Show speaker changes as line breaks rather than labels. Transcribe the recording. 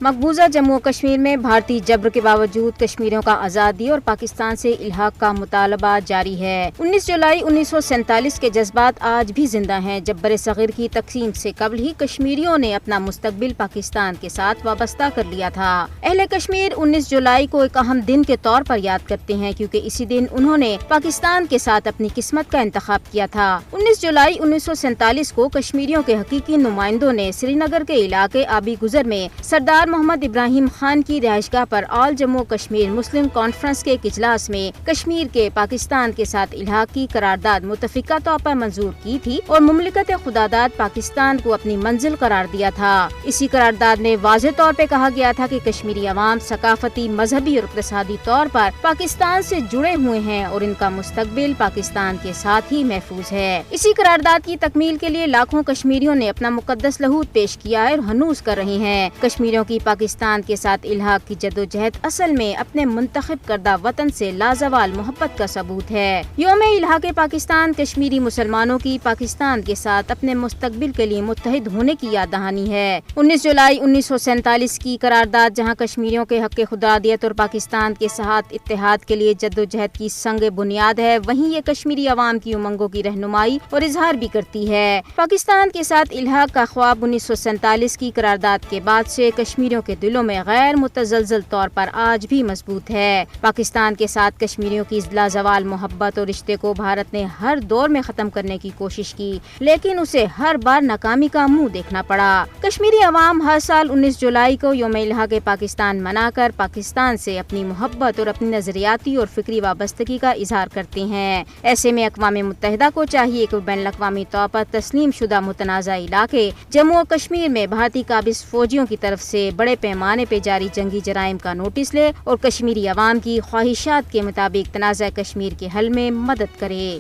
مقبوضہ جموں و کشمیر میں بھارتی جبر کے باوجود کشمیریوں کا آزادی اور پاکستان سے الحاق کا مطالبہ جاری ہے۔ 19 جولائی 1947 کے جذبات آج بھی زندہ ہیں، جب برصغیر کی تقسیم سے قبل ہی کشمیریوں نے اپنا مستقبل پاکستان کے ساتھ وابستہ کر لیا تھا۔ اہل کشمیر 19 جولائی کو ایک اہم دن کے طور پر یاد کرتے ہیں، کیونکہ اسی دن انہوں نے پاکستان کے ساتھ اپنی قسمت کا انتخاب کیا تھا۔ 19 جولائی 1947 کو کشمیریوں کے حقیقی نمائندوں نے سری نگر کے علاقے آبی گزر میں سردار محمد ابراہیم خان کی رہائش گاہ پر آل جموں کشمیر مسلم کانفرنس کے ایک اجلاس میں کشمیر کے پاکستان کے ساتھ الحاق کی قرارداد متفقہ طور پر منظور کی تھی اور مملکت خداداد پاکستان کو اپنی منزل قرار دیا تھا۔ اسی قرارداد میں واضح طور پہ کہا گیا تھا کہ کشمیری عوام ثقافتی، مذہبی اور اقتصادی طور پر پاکستان سے جڑے ہوئے ہیں اور ان کا مستقبل پاکستان کے ساتھ ہی محفوظ ہے۔ اسی قرارداد کی تکمیل کے لیے لاکھوں کشمیریوں نے اپنا مقدس لہود پیش کیا ہے اور ہنوز کر رہے ہیں۔ کشمیریوں کی پاکستان کے ساتھ الحاق کی جدوجہد اصل میں اپنے منتخب کردہ وطن سے لازوال محبت کا ثبوت ہے۔ یوم الحاق پاکستان کشمیری مسلمانوں کی پاکستان کے ساتھ اپنے مستقبل کے لیے متحد ہونے کی یاد دہانی ہے۔ 19 جولائی 1947 کی قرارداد جہاں کشمیریوں کے حق خدادیت اور پاکستان کے ساتھ اتحاد کے لیے جدوجہد کی سنگ بنیاد ہے، وہیں یہ کشمیری عوام کی امنگوں کی رہنمائی اور اظہار بھی کرتی ہے۔ پاکستان کے ساتھ الحاق کا خواب 1947 کی قرارداد کے بعد سے کشمیریوں کے دلوں میں غیر متزلزل طور پر آج بھی مضبوط ہے۔ پاکستان کے ساتھ کشمیریوں کی لازوال محبت اور رشتے کو بھارت نے ہر دور میں ختم کرنے کی کوشش کی، لیکن اسے ہر بار ناکامی کا منہ دیکھنا پڑا۔ کشمیری عوام ہر سال 19 جولائی کو یوم الحاق پاکستان منا کر پاکستان سے اپنی محبت اور اپنی نظریاتی اور فکری وابستگی کا اظہار کرتے ہیں۔ ایسے میں اقوام متحدہ کو چاہیے کہ بین الاقوامی طور پر تسلیم شدہ متنازع علاقے جموں و کشمیر میں بھارتی قابض فوجیوں کی طرف سے بڑے پیمانے پہ جاری جنگی جرائم کا نوٹس لے اور کشمیری عوام کی خواہشات کے مطابق تنازع کشمیر کے حل میں مدد کرے۔